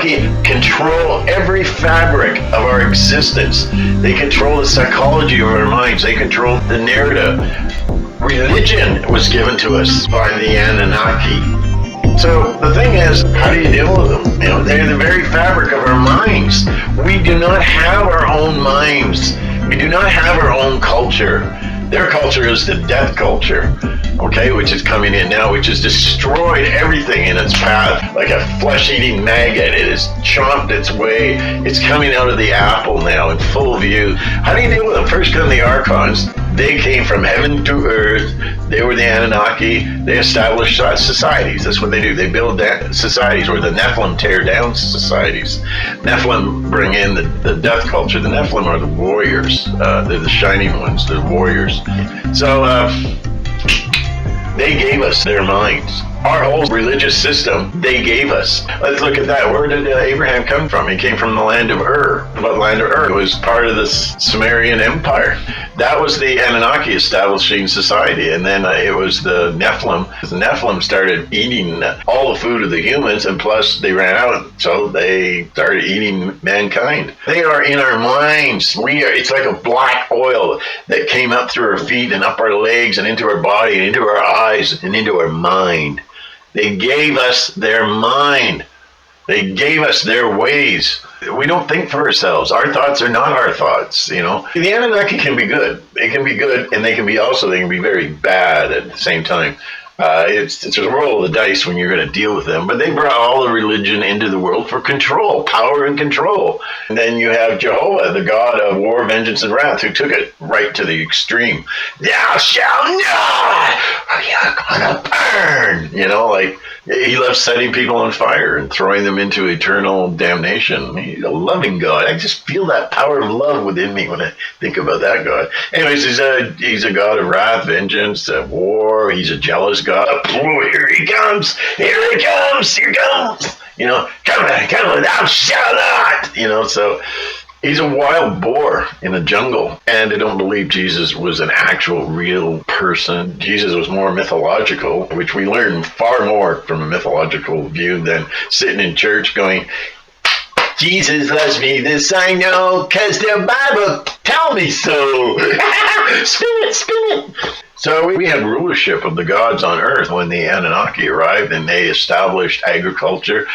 Anunnaki control every fabric of our existence. They control the psychology of our minds. They control the narrative. Religion was given to us by the Anunnaki. So the thing is, how do you deal with them? You know, they're the very fabric of our minds. We do not have our own minds. We do not have our own culture. Their culture is the death culture, okay, which is coming in now, which has destroyed everything in its path, like a flesh-eating maggot. It has chomped its way. It's coming out of the apple now in full view. How do you deal with them? First come the Archons. They came from heaven to earth. They were the Anunnaki. They established societies. That's what they do. They build societies, where the Nephilim tear down societies. Nephilim bring in the death culture. The Nephilim are the warriors. They're the shining ones. They're warriors. So they gave us their minds. Our whole religious system, they gave us. Let's look at that. Where did Abraham come from? He came from the land of Ur. What land of Ur? It was part of the Sumerian Empire. That was the Anunnaki establishing society. And then it was the Nephilim. The Nephilim started eating all the food of the humans, and plus they ran out, so they started eating mankind. They are in our minds. It's like a black oil that came up through our feet and up our legs and into our body and into our eyes and into our mind. They gave us their mind. They gave us their ways. We don't think for ourselves. Our thoughts are not our thoughts, you know. The Anunnaki can be good. They can be good, and they can be very bad at the same time. It's a roll of the dice when you're going to deal with them. But they brought all the religion into the world for control, power and control. And then you have Jehovah, the God of war, vengeance, and wrath, who took it right to the extreme. Thou shalt not, or you're going to burn. You know, like, he loves setting people on fire and throwing them into eternal damnation. He's a loving God. I just feel that power of love within me when I think about that God. Anyways, he's a God of wrath, vengeance, war. He's a jealous God. Oh, here he comes. Here he comes. Here comes. You know, come on, thou shalt not. You know, so he's a wild boar in a jungle. And I don't believe Jesus was an actual real person. Jesus was more mythological, which we learn far more from a mythological view than sitting in church going, Jesus loves me, this I know, 'cause the Bible tell me so. Spin it. So we had rulership of the gods on earth when the Anunnaki arrived, and they established agriculture,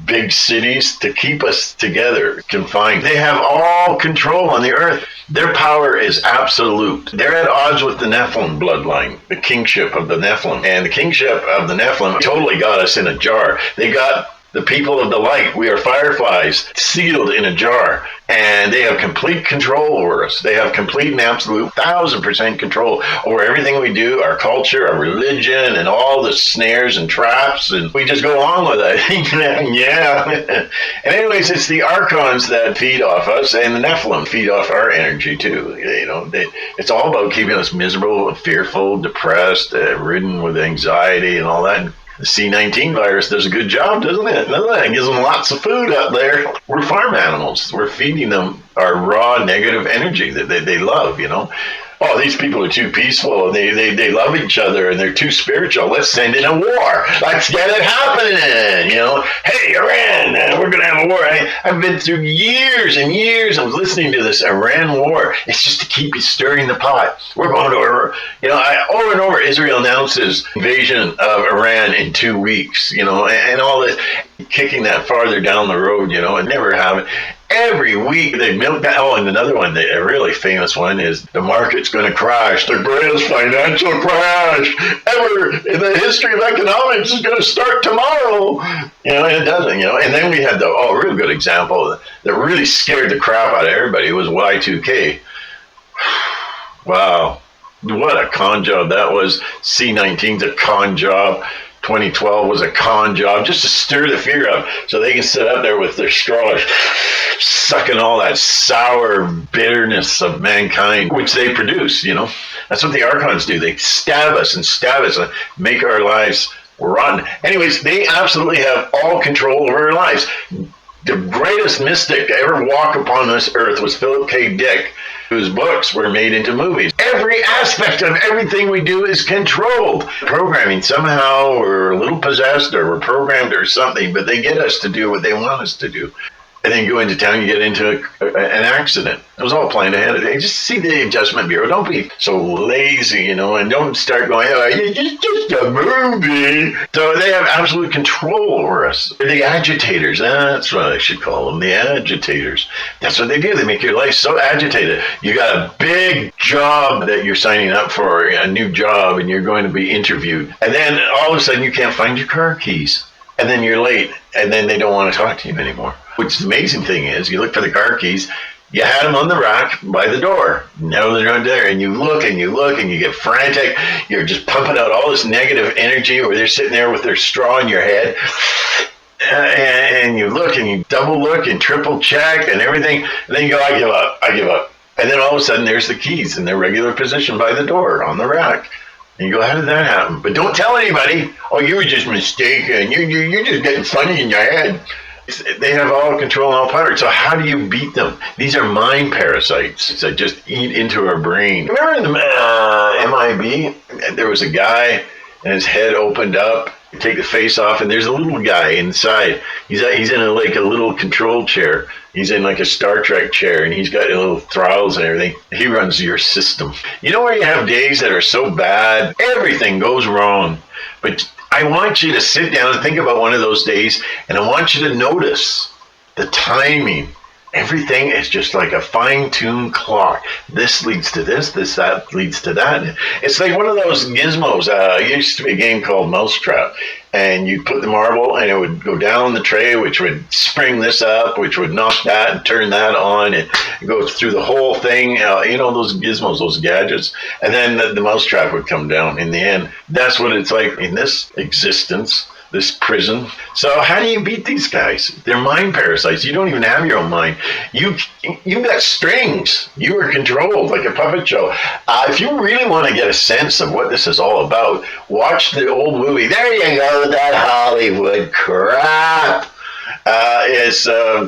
big cities to keep us together, confined. They have all control on the earth. Their power is absolute. They're at odds with the Nephilim bloodline, the kingship of the Nephilim. And the kingship of the Nephilim totally got us in a jar. They got the people of the light. We are fireflies sealed in a jar, and they have complete control over us. They have complete and absolute 1,000% control over everything we do, our culture, our religion, and all the snares and traps, and we just go along with it. Yeah. And anyways, it's the Archons that feed off us, and the Nephilim feed off our energy too. You know, it's all about keeping us miserable, fearful, depressed, ridden with anxiety and all that. The C-19 virus does a good job, doesn't it? It gives them lots of food up there. We're farm animals. We're feeding them our raw negative energy that they love, you know. Oh, these people are too peaceful, and they love each other, and they're too spiritual. Let's send in a war. Let's get it happening, you know. Hey, Iran, we're going to have a war. I've been through years and years of listening to this Iran war. It's just to keep you stirring the pot. We're going to, you know, over and over, Israel announces invasion of Iran in 2 weeks, you know, and all this, kicking that farther down the road, you know, and never have it. Every week they milk that. Oh, and another one, a really famous one, is the market's going to crash. The greatest financial crash ever in the history of economics is going to start tomorrow. You know, and it doesn't, you know. And then we had the, real good example that really scared the crap out of everybody. It was Y2K. Wow. What a con job that was. C-19's a con job. 2012 was a con job, just to stir the fear up so they can sit up there with their straws sucking all that sour bitterness of mankind, which they produce, you know. That's what the Archons do. They stab us and make our lives rotten. Anyways, they absolutely have all control over our lives. The greatest mystic to ever walk upon this earth was Philip K. Dick. whose books were made into movies. Every aspect of everything we do is controlled. Programming, somehow we're a little possessed or we're programmed or something, but they get us to do what they want us to do. And then you go into town, you get into an accident. It was all planned ahead of time. Just see the Adjustment Bureau. Don't be so lazy, and don't start going, oh, it's just a movie. So they have absolute control over us. They're the agitators. That's what I should call them, the agitators. That's what they do. They make your life so agitated. You got a big job that you're signing up for, a new job, and you're going to be interviewed. And then all of a sudden you can't find your car keys. And then you're late, and then they don't want to talk to you anymore. Which the amazing thing is, you look for the car keys, you had them on the rack by the door. Now they're not there, and you look, and you get frantic. You're just pumping out all this negative energy, or they're sitting there with their straw in your head. And you look, and you double look, and triple check, and everything. And then you go, I give up. And then all of a sudden, there's the keys in their regular position by the door on the rack. And you go, how did that happen? But don't tell anybody. Oh, you were just mistaken. You're just getting funny in your head. They have all control and all power. So how do you beat them? These are mind parasites that just eat into our brain. Remember in the MIB, there was a guy and his head opened up. You take the face off, and there's a little guy inside. He's in a little control chair. He's in like a Star Trek chair, and he's got little throttles and everything. He runs your system. You know where you have days that are so bad, everything goes wrong. But I want you to sit down and think about one of those days, and I want you to notice the timing. Everything is just like a fine-tuned clock. This leads to this, that leads to that. It's like one of those gizmos. It used to be a game called Mousetrap. And you put the marble, and it would go down the tray, which would spring this up, which would knock that and turn that on, and it goes through the whole thing. Those gizmos, those gadgets. And then the mousetrap would come down in the end. That's what it's like in this existence. This prison. So how do you beat these guys? They're mind parasites. You don't even have your own mind. You've got strings. You are controlled like a puppet show. If you really want to get a sense of what this is all about, watch the old movie. There you go, that Hollywood crap. It's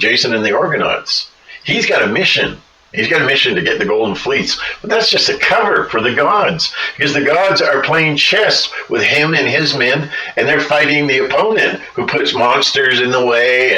Jason and the Argonauts. He's got a mission. He's got a mission to get the golden fleece. But that's just a cover for the gods. Because the gods are playing chess with him and his men, and they're fighting the opponent who puts monsters in the way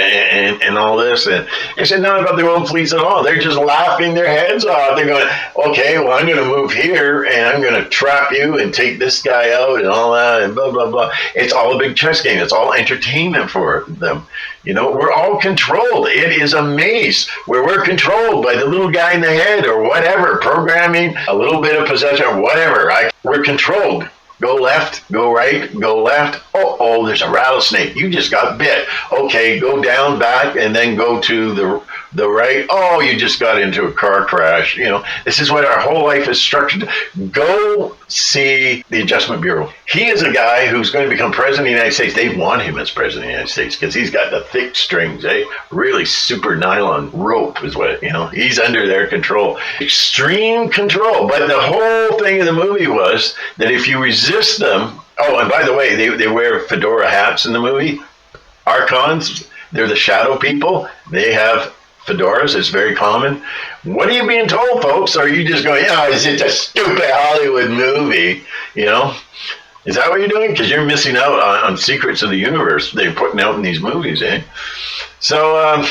and all this. And it's not about the golden fleece at all. They're just laughing their heads off. They're going, okay, well, I'm going to move here, and I'm going to trap you and take this guy out and all that, and blah, blah, blah. It's all a big chess game. It's all entertainment for them. We're all controlled. It is a maze where we're controlled by the little guy in the head or whatever, programming, a little bit of possession or whatever. We're controlled. Go left, go right, go left. Oh, there's a rattlesnake. You just got bit. Okay, go down, back, and then go to the right. Oh, you just got into a car crash. This is what our whole life is structured. Go see the Adjustment Bureau. He is a guy who's going to become president of the United States. They want him as president of the United States because he's got the thick strings, really super nylon rope is what, he's under their control. Extreme control. But the whole thing of the movie was that if you resist them, and by the way, they wear fedora hats in the movie. Archons, they're the shadow people. They have fedoras. It's very common. What are you being told, folks? Or are you just going, is it a stupid Hollywood movie? Is that what you're doing? Because you're missing out on secrets of the universe they're putting out in these movies, So,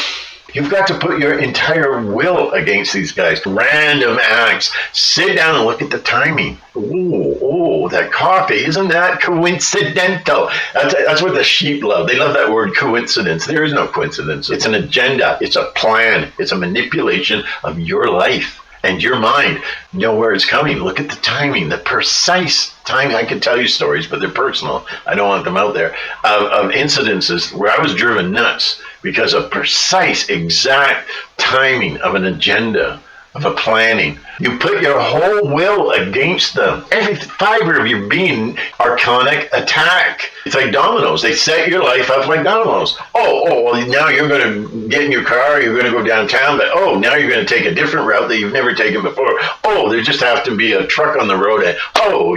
you've got to put your entire will against these guys. Random acts. Sit down and look at the timing. Oh, that coffee. Isn't that coincidental? That's what the sheep love. They love that word coincidence. There is no coincidence. It's an agenda. It's a plan. It's a manipulation of your life and your mind. Know where it's coming. Look at the timing, the precise timing. I can tell you stories, but they're personal. I don't want them out there. Of incidences where I was driven nuts because of precise, exact timing of an agenda, of a planning. You put your whole will against them. Every fiber of your being, archonic attack. It's like dominoes. They set your life up like dominoes. Well, now you're going to get in your car, you're going to go downtown, but now you're going to take a different route that you've never taken before. There just have to be a truck on the road, and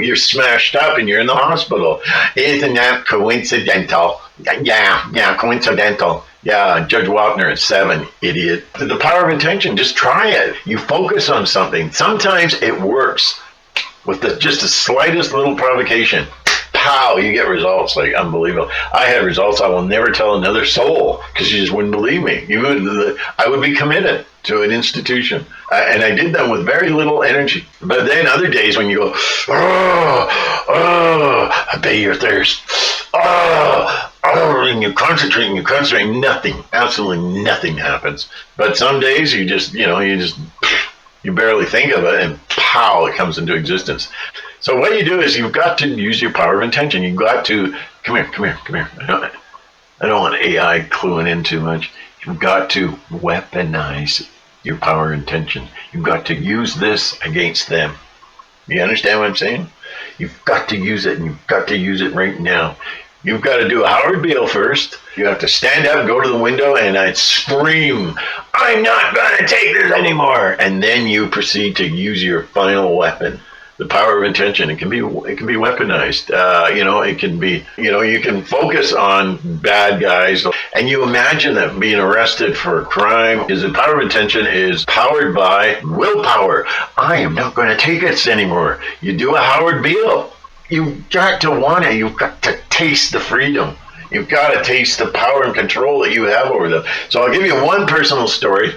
you're smashed up and you're in the hospital. Isn't that coincidental? Yeah, coincidental. Yeah, Judge Wapner at 7, idiot. The power of intention, just try it. You focus on something. Sometimes it works with just the slightest little provocation. Pow, you get results like unbelievable. I had results I will never tell another soul because you just wouldn't believe me. I would be committed to an institution. And I did them with very little energy. But then other days when you go, obey your thirst. And you concentrate, nothing, absolutely nothing happens. But some days you barely think of it and pow, it comes into existence. So what you do is you've got to use your power of intention. You've got to, come here. I don't want AI cluing in too much. You've got to weaponize your power of intention. You've got to use this against them. You understand what I'm saying? You've got to use it, and you've got to use it right now. You've got to do a Howard Beale first. You have to stand up, go to the window, and I'd scream, I'm not going to take this anymore. And then you proceed to use your final weapon, the power of intention. It can be weaponized. It can be, you can focus on bad guys and you imagine them being arrested for a crime. Because the power of intention is powered by willpower. I am not going to take this anymore. You do a Howard Beale. You've got to want it. You've got to taste the freedom. You've got to taste the power and control that you have over them. So I'll give you one personal story.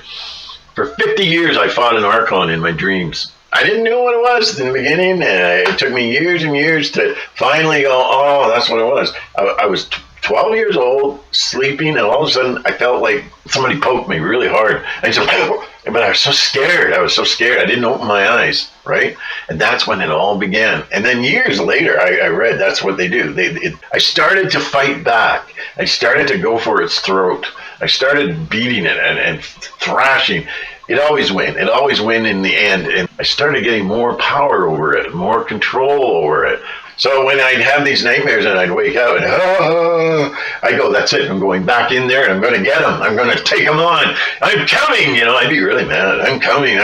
For 50 years, I fought an Archon in my dreams. I didn't know what it was in the beginning. It took me years and years to finally go, oh, that's what it was. I was 12 years old, sleeping, and all of a sudden I felt like somebody poked me really hard. But I was so scared. I didn't open my eyes, right? And that's when it all began. And then years later, I read that's what they do. I started to fight back. I started to go for its throat. I started beating it and thrashing. It always win in the end. And I started getting more power over it, more control over it. So when I'd have these nightmares and I'd wake up and I go, that's it. I'm going back in there and I'm going to get them. I'm going to take them on. I'm coming. I'd be really mad. I'm coming.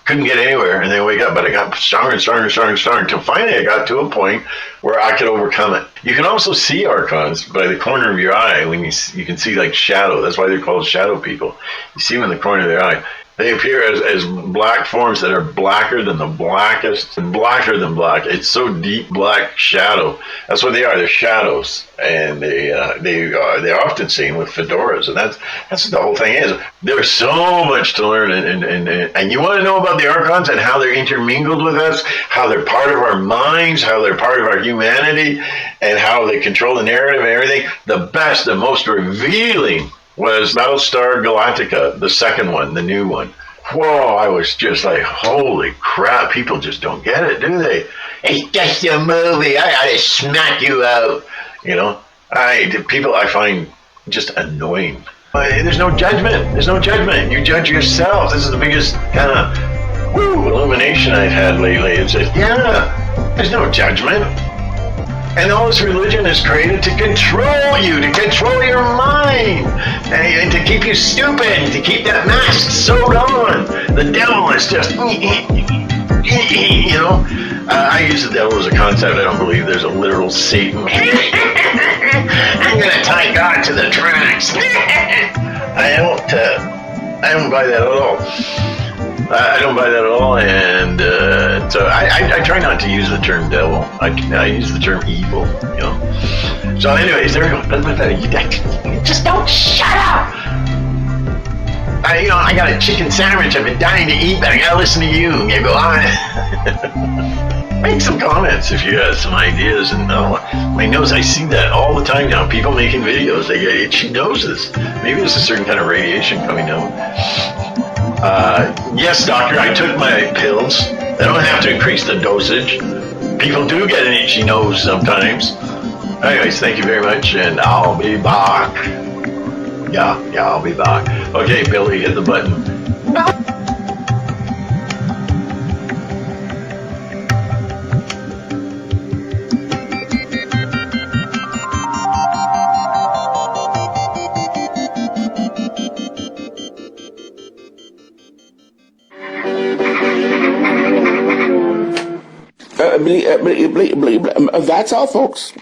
Couldn't get anywhere. And then I wake up, but I got stronger until finally I got to a point where I could overcome it. You can also see Archons by the corner of your eye when you can see like shadow. That's why they're called shadow people. You see them in the corner of their eye. They appear as black forms that are blacker than the blackest, and blacker than black. It's so deep black shadow. That's what they are. They're shadows, and they're often seen with fedoras, and that's what the whole thing is. There's so much to learn, and you want to know about the Archons and how they're intermingled with us, how they're part of our minds, how they're part of our humanity, and how they control the narrative and everything. The best, the most revealing was Battlestar Galactica, the second one, the new one. Whoa, I was just like, holy crap, people just don't get it, do they? It's just a movie, I gotta smack you out. People I find just annoying. There's no judgment, You judge yourself. This is the biggest kind of illumination I've had lately. It's just, there's no judgment. And all this religion is created to control you, to control your mind, and to keep you stupid, to keep that mask sewed on. The devil is just, I use the devil as a concept. I don't believe there's a literal Satan. I'm going to tie God to the tracks. I don't buy that at all. I don't buy that at all, and so I try not to use the term devil. I use the term evil, So anyways, there we go. You just don't shut up! I got a chicken sandwich I've been dying to eat, but I gotta listen to you. You go on. Make some comments if you have some ideas. And my nose, I see that all the time now. People making videos, they get itchy noses. Maybe there's a certain kind of radiation coming out. Yes, doctor, I took my pills. They don't have to increase the dosage. People do get an itchy nose sometimes. Anyways, thank you very much, and I'll be back. Yeah, I'll be back. Okay, Billy, hit the button. That's all, folks.